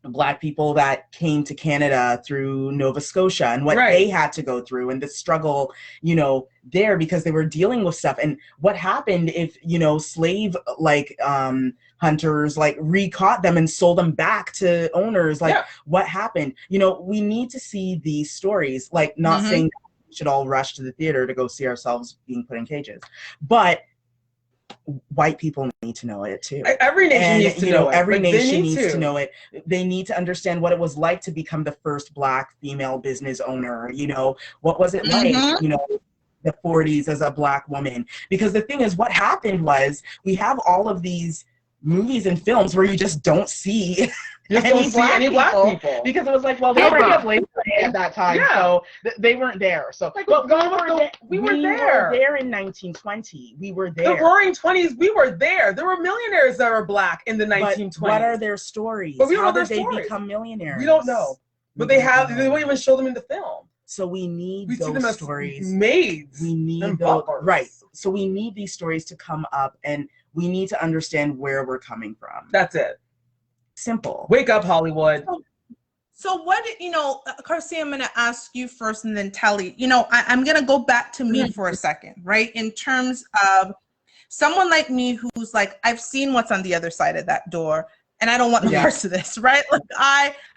Black people that came to Canada through Nova Scotia and what they had to go through and the struggle, there, because they were dealing with stuff. And what happened if, slave hunters recaught them and sold them back to owners? What happened? We need to see these stories, not saying that we should all rush to the theater to go see ourselves being put in cages, but white people need to know it too. Every nation needs to know it. Every nation needs to know it. They need to understand what it was like to become the first Black female business owner. What was it like, the 40s as a Black woman? Because the thing is, what happened was, we have all of these movies and films where you just don't see any black people because it was like, well, they were enslaved at that time, so they weren't there. So we were there in 1920. We were there. The Roaring 20s, we were there. There were millionaires that were Black in the 1920s. But what are their stories? But we How did they become millionaires? We don't know. But they won't even show them in the film. So we need those see them as stories. Maids. We need those. Right. So we need these stories to come up, and we need to understand where we're coming from. That's it. Simple. Wake up, Hollywood. So what, Carcy, I'm going to ask you first and then Telly. I'm going to go back to me for a second, right? In terms of someone like me who's like, I've seen what's on the other side of that door, and I don't want no parts of this, right? Like,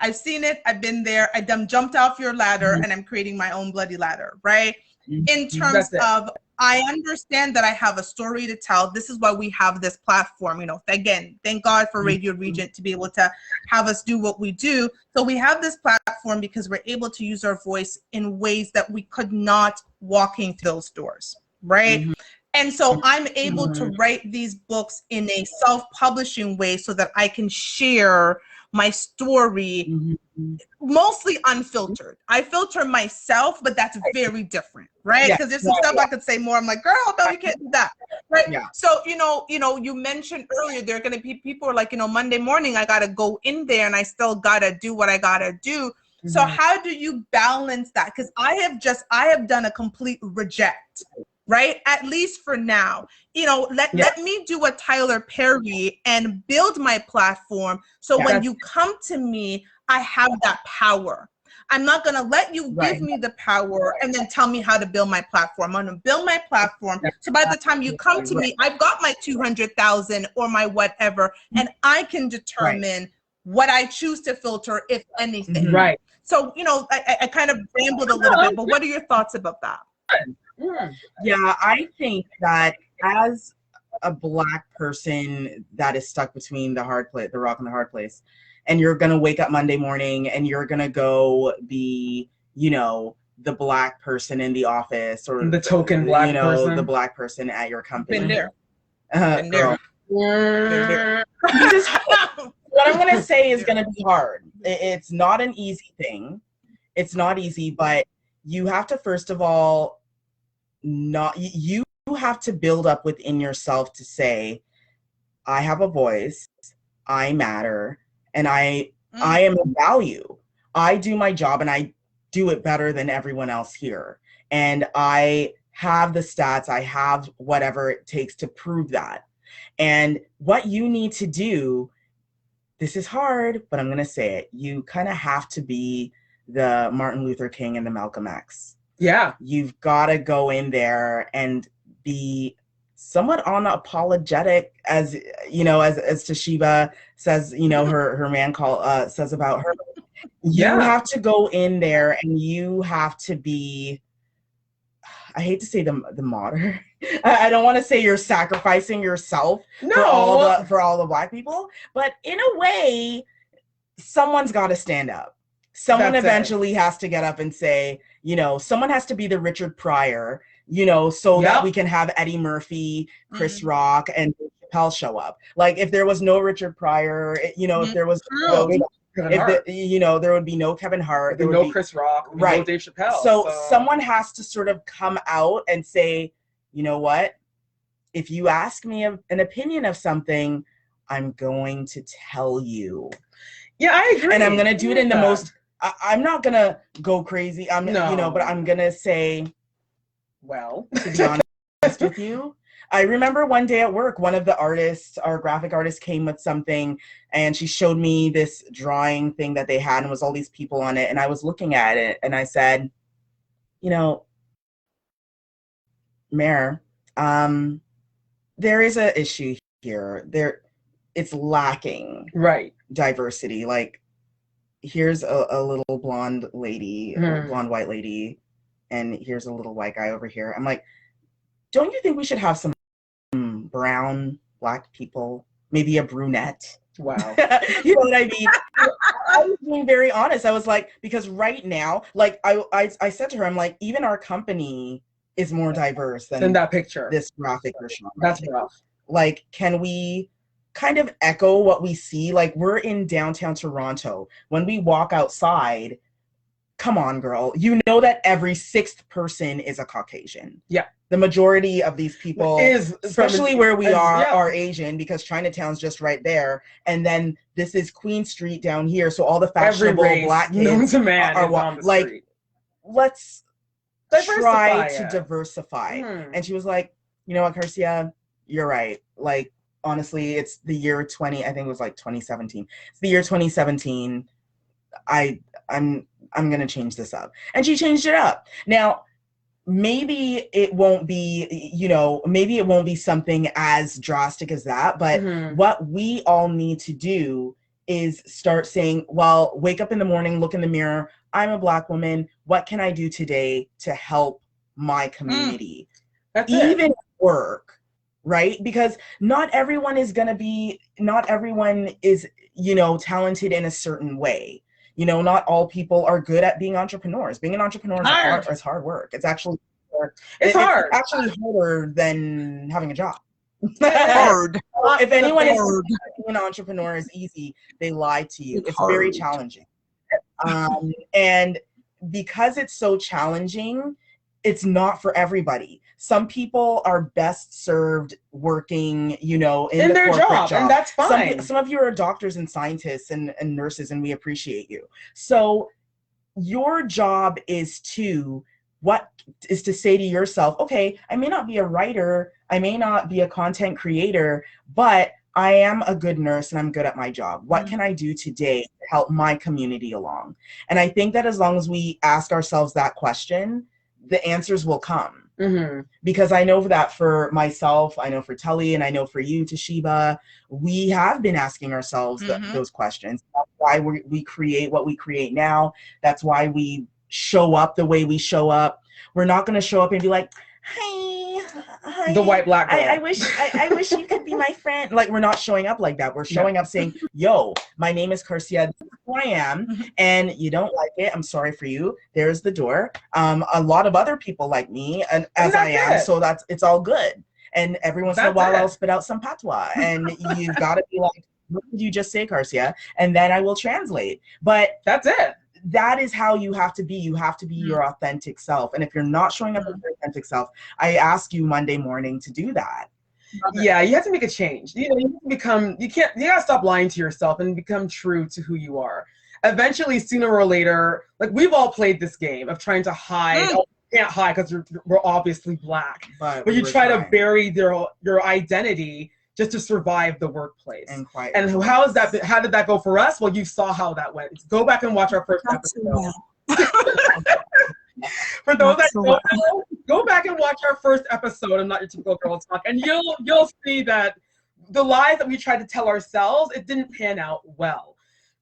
I've seen it. I've been there. I jumped off your ladder, and I'm creating my own bloody ladder, right? In terms of, I understand that I have a story to tell. This is why we have this platform. Again, thank God for Radio Regent to be able to have us do what we do. So we have this platform because we're able to use our voice in ways that we could not walking through those doors, right? And so I'm able to write these books in a self-publishing way so that I can share my story, mostly unfiltered. I filter myself, but that's very different, right? Because there's some stuff I could say more. I'm like, girl, no, you can't do that, right? So, you mentioned earlier, there are going to be people who are like, Monday morning, I got to go in there and I still got to do what I got to do. So how do you balance that? Because I have done a complete reject right? At least for now. Let me do a Tyler Perry and build my platform. So when you come to me, I have that power. I'm not going to let you give me the power and then tell me how to build my platform. I'm going to build my platform. So by the time you come to me, I've got my 200,000 or my whatever, and I can determine what I choose to filter, if anything. Right. So, I kind of rambled a little bit, but what are your thoughts about that? Yeah, I think that as a Black person that is stuck between the rock and the hard place, and you're going to wake up Monday morning and you're going to go be, the Black person in the office, or the token Black person, the Black person at your company. Been there. Been there. What I'm going to say is going to be hard. It's not an easy thing. It's not easy, but you have to, first of all, you have to build up within yourself to say, I have a voice, I matter, and I am of value. I do my job and I do it better than everyone else here. And I have the stats, I have whatever it takes to prove that. And what you need to do, this is hard, but I'm going to say it. You kind of have to be the Martin Luther King and the Malcolm X. Yeah. You've got to go in there and be somewhat unapologetic, as Toshiba says, her man says about her. You have to go in there and you have to be, I hate to say the martyr. I don't want to say you're sacrificing yourself for all the Black people, but in a way, someone's got to stand up. Someone eventually has to get up and say, someone has to be the Richard Pryor, so that we can have Eddie Murphy, Chris Rock, and Chappelle show up. Like, if there was no Richard Pryor, if there was there would be no Kevin Hart, there would be no Chris Rock, no Dave Chappelle. So someone has to sort of come out and say, you know what? If you ask me an opinion of something, I'm going to tell you. Yeah, I agree. And I'm going to do it in the most, I'm not going to go crazy. But I'm going to say, well, to be honest with you, I remember one day at work, one of the artists, our graphic artist, came with something and she showed me this drawing thing that they had and was all these people on it. And I was looking at it and I said, Mayor, there is an issue here. It's lacking diversity. Like, here's a little blonde lady, a blonde white lady, and here's a little white guy over here. I'm like, don't you think we should have some brown Black people, maybe a brunette? Wow. You know what I mean? I was being very honest. I was like, because right now, like I said to her, I'm like, even our company is more diverse than that picture. This graphic you're showing. That's rough. Like, can we kind of echo what we see? Like, we're in downtown Toronto. When we walk outside, come on, girl. You know that every sixth person is a Caucasian. Yeah. The majority of these people, especially where we are Asian, because Chinatown's just right there. And then this is Queen Street down here. So all the fashionable Black kids known to man are on the like, street. Let's try to diversify. And she was like, you know what, Garcia, you're right. Like, honestly, it's the year 2017. It's the year 2017. I'm going to change this up. And she changed it up. Now, maybe it won't be something as drastic as that, but what we all need to do is start saying, well, wake up in the morning, look in the mirror. I'm a Black woman. What can I do today to help my community? Even at work, right? Because not everyone is, talented in a certain way. Not all people are good at being entrepreneurs. Being an entrepreneur is hard work. It's actually hard. It's actually harder than having a job. Hard. If anyone is being an entrepreneur is easy, they lie to you. It's very challenging. And because it's so challenging, it's not for everybody. Some people are best served working, in their job, and that's fine. Some of you are doctors and scientists and nurses, and we appreciate you. So your job is to what is to say to yourself, okay, I may not be a writer, I may not be a content creator, but I am a good nurse and I'm good at my job. What can I do today to help my community along? And I think that as long as we ask ourselves that question, the answers will come. Because I know that for myself, I know for Tully, and I know for you, Toshiba, we have been asking ourselves those questions. That's why we create what we create now. That's why we show up the way we show up. We're not going to show up and be like, hi, The white black girl. I wish you could be my friend. Like, we're not showing up like that. We're showing up saying, yo, my name is Karcia. This is who I am. And you don't like it. I'm sorry for you. There's the door. A lot of other people like me, and as I am. So it's all good. And every once in a while, I'll spit out some patois. And you've got to be like, what did you just say, Karcia? And then I will translate. But that's it. That is how you have to be. You have to be your authentic self. And if you're not showing up as your authentic self, I ask you Monday morning to do that. Yeah, you have to make a change. You have to you gotta stop lying to yourself and become true to who you are. Eventually, sooner or later, like we've all played this game of trying to hide. Oh, you can't hide because we're obviously black. But you try to bury your identity just to survive the workplace. And how did that go for us? Well, you saw how that went. Go back and watch our first episode. For those that don't know, go back and watch our first episode of Not Your Typical Girl Talk, and you'll see that the lies that we tried to tell ourselves, it didn't pan out well.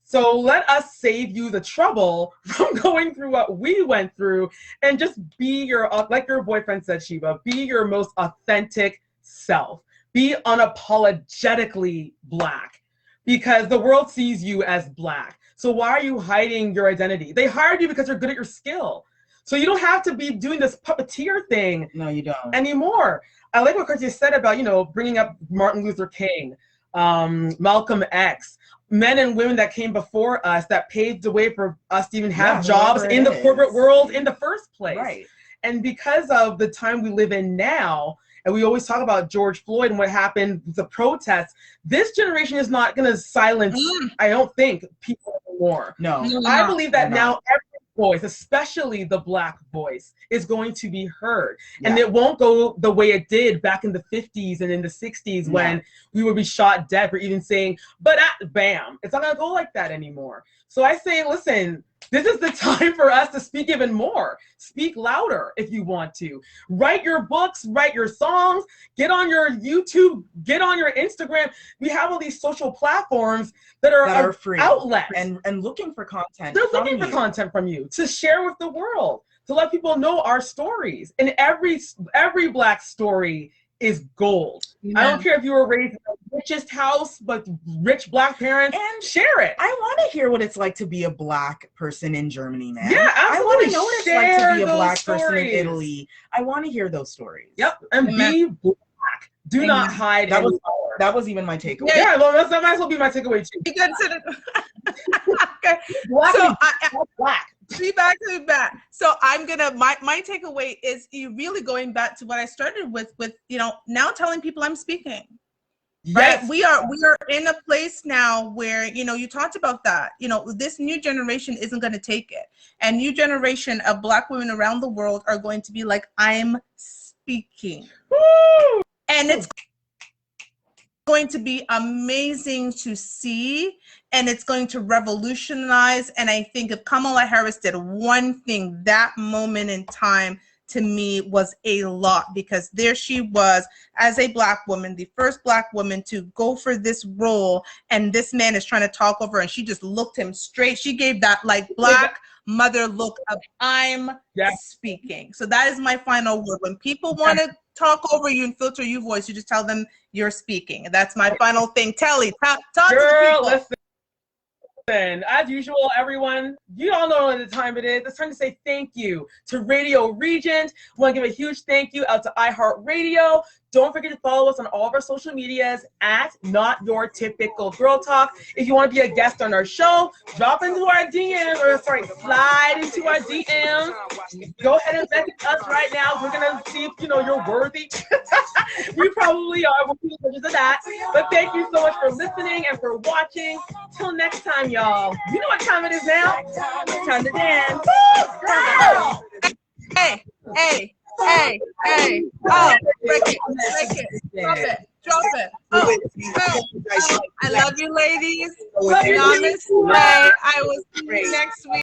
So let us save you the trouble from going through what we went through, and just be like your boyfriend said, Shiva, be your most authentic self. Be unapologetically black, because the world sees you as black. So why are you hiding your identity? They hired you because you're good at your skill. So you don't have to be doing this puppeteer thing. No, you don't anymore. I like what Karcia said about, bringing up Martin Luther King, Malcolm X, men and women that came before us that paved the way for us to even have jobs in the corporate world in the first place. Right. And because of the time we live in now, and we always talk about George Floyd and what happened with the protests, this generation is not going to silence, I don't think, people anymore. No. I believe that now every voice, especially the black voice, is going to be heard. Yeah. And it won't go the way it did back in the 50s and in the 60s when we would be shot dead for even saying, but bam. It's not going to go like that anymore. So I say, listen, this is the time for us to speak even more. Speak louder if you want to. Write your books, write your songs, get on your YouTube, get on your Instagram. We have all these social platforms that are free outlets. And looking for content. They're looking for content from you to share with the world, to let people know our stories. And every black story is gold. I don't care if you were raised in the richest house, but rich black parents, and share it. I want to hear what it's like to be a black person in Germany, man. Yeah, absolutely. I want to know what it's like to be a black person in Italy. I want to hear those stories. Yep, and be black. Do not hide. That was even my takeaway. Yeah, well, that might as well be my takeaway too. Okay. Black. Back. So I'm gonna my takeaway is you really going back to what I started with now telling people I'm speaking. Yes. Right? We are in a place now where you talked about that. This new generation isn't going to take it, and new generation of black women around the world are going to be like, I'm speaking. Woo! And it's going to be amazing to see, and it's going to revolutionize. And I think if Kamala Harris did one thing, that moment in time to me was a lot, because there she was as a black woman, the first black woman to go for this role, and this man is trying to talk over her, and she just looked him straight. She gave that like black mother look of I'm speaking. So that is my final word. When people want to talk over you and filter your voice, you just tell them you're speaking. And that's my final thing. Telly, talk to the people. Listen, as usual, everyone, you all know what the time it is. It's time to say thank you to Radio Regent. I want to give a huge thank you out to iHeartRadio. Don't forget to follow us on all of our social medias at Not Your Typical Girl Talk. If you want to be a guest on our show, drop into our DMs, slide into our DMs. Go ahead and message us right now. We're going to see if you're worthy. You probably are. We'll see pictures of that. But thank you so much for listening and for watching. Till next time, y'all. You know what time it is now? It's time to dance. Woo! Hey. Hey, hey, hey. Oh, break it, drop it, drop it. Oh, I love you, ladies. Namaste. I will see you next week.